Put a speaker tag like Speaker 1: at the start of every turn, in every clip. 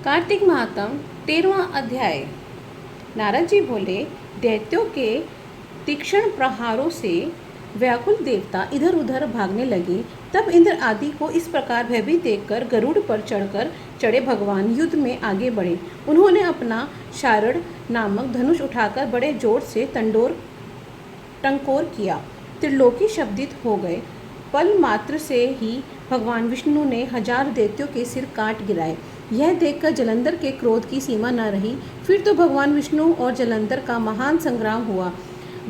Speaker 1: कार्तिक महात्म 13वां अध्याय। नारद जी बोले, दैत्यों के तीक्ष्ण प्रहारों से व्याकुल देवता इधर उधर भागने लगे। तब इंद्र आदि को इस प्रकार भयभीत देखकर गरुड़ पर चढ़े भगवान युद्ध में आगे बढ़े। उन्होंने अपना शारड़ नामक धनुष उठाकर बड़े जोर से टंकोर किया। त्रिलोकी शब्दित हो गए। पल मात्र से ही भगवान विष्णु ने 1000 दैत्यों के सिर काट गिराए। यह देखकर जलंधर के क्रोध की सीमा न रही। फिर तो भगवान विष्णु और जलंधर का महान संग्राम हुआ।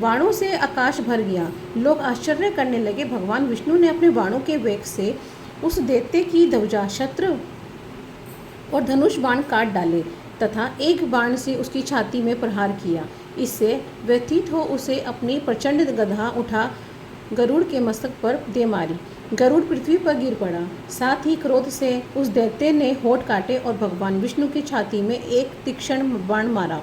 Speaker 1: बाणों से आकाश भर गया। लोग आश्चर्य करने लगे। भगवान विष्णु ने अपने बाणों के वेग से उस दैत्य की ध्वजा, छत्र और धनुष बाण काट डाले तथा एक बाण से उसकी छाती में प्रहार किया। इससे व्यथित हो उसे अपनी प्रचंड गदा उठा गरुड़ के मस्तक पर दे मारी। गरुड़ पृथ्वी पर गिर पड़ा। साथ ही क्रोध से उस दैत्य ने होठ काटे और भगवान विष्णु की छाती में एक तीक्ष्ण बाण मारा।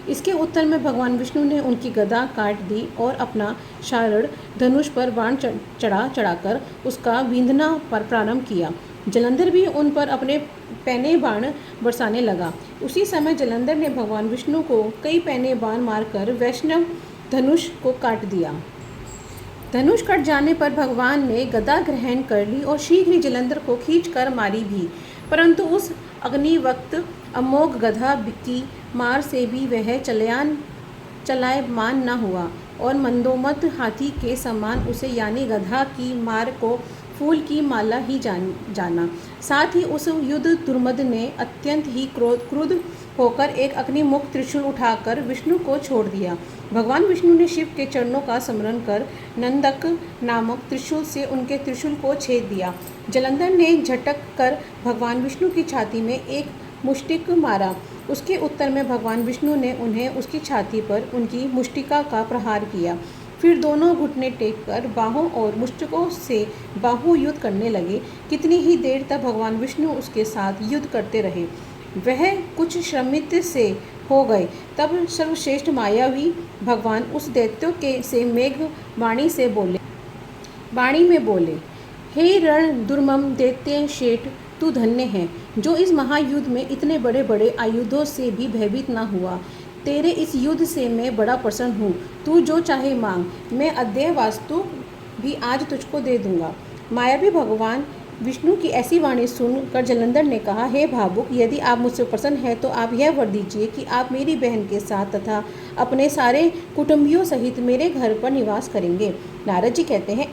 Speaker 1: इसके उत्तर में भगवान विष्णु ने उनकी गदा काट दी और अपना शारड़ धनुष पर बाण चढ़ाकर उसका विंधना पर प्रारंभ किया। जलंधर भी उन पर अपने पैने बाण बरसाने लगा। उसी समय जलंधर ने भगवान विष्णु को कई पैने बाण मारकर वैष्णव धनुष को काट दिया। धनुष कट जाने पर भगवान ने गदा ग्रहण कर ली और शीघ्र ही जलंधर को खींचकर मारी भी। परंतु उस अग्निवक्त अमोघ गदा की मार से भी वह चलायमान न हुआ और मंदोमद हाथी के समान उसे यानी गधा की मार को फूल की माला ही जाना। साथ ही उस युद्ध दुर्मद ने अत्यंत ही क्रुद्ध होकर एक अग्निमुख त्रिशूल उठाकर विष्णु को छोड़ दिया। भगवान विष्णु ने शिव के चरणों का स्मरण कर नंदक नामक त्रिशूल से उनके त्रिशूल को छेद दिया। जलंधर ने झटक कर भगवान विष्णु की छाती में एक मुष्टिक मारा। उसके उत्तर में भगवान विष्णु ने उन्हें उसकी छाती पर उनकी मुष्टिका का प्रहार किया। फिर दोनों घुटने टेककर बाहों और मुष्टिकों से बाहु युद्ध करने लगे। कितनी ही देर तक भगवान विष्णु उसके साथ युद्ध करते रहे। वह कुछ श्रमित से हो गए। तब सर्वश्रेष्ठ मायावी भगवान उस दैत्यों के से मेघ वाणी में बोले, हे रण दुर्मम दैत्य शेठ, तू धन्य है जो इस महायुद्ध में इतने बड़े बड़े आयुधों से भी भयभीत न हुआ। तेरे इस युद्ध से मैं बड़ा प्रसन्न हूँ। तू जो चाहे मांग, मैं अद्य वास्तु भी आज तुझको दे दूंगा। मायावी भगवान विष्णु की ऐसी वाणी सुनकर जलंधर ने कहा, हे भावुक, यदि आप मुझसे प्रसन्न हैं तो आप यह वर दीजिए कि आप मेरी बहन के साथ तथा अपने सारे कुटुंबियों सहित मेरे घर पर निवास करेंगे। नारद जी कहते हैं,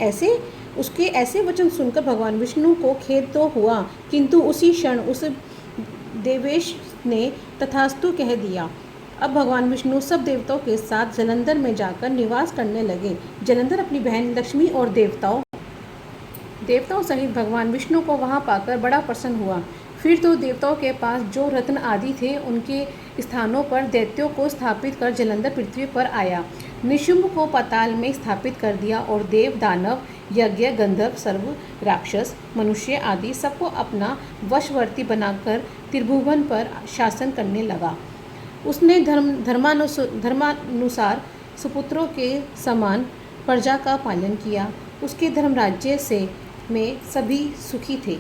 Speaker 1: उसके ऐसे वचन सुनकर भगवान विष्णु को खेद तो हुआ, किंतु उसी क्षण उस देवेश ने तथास्तु कह दिया। अब भगवान विष्णु सब देवताओं के साथ जलंधर में जाकर निवास करने लगे। जलंधर अपनी बहन लक्ष्मी और देवताओं सहित भगवान विष्णु को वहां पाकर बड़ा प्रसन्न हुआ। फिर तो देवताओं के पास जो रत्न आदि थे उनके स्थानों पर दैत्यों को स्थापित कर जलंधर पृथ्वी पर आया। निशुंभ को पाताल में स्थापित कर दिया और देव, दानव, यज्ञ, गंधर्व, सर्व, राक्षस, मनुष्य आदि सबको अपना वशवर्ती बनाकर त्रिभुवन पर शासन करने लगा। उसने धर्मानुसार सुपुत्रों के समान प्रजा का पालन किया। उसके धर्मराज्य में सभी सुखी थे।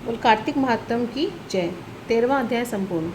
Speaker 1: बोल कार्तिक महात्म की जय। 13वां अध्याय संपूर्ण।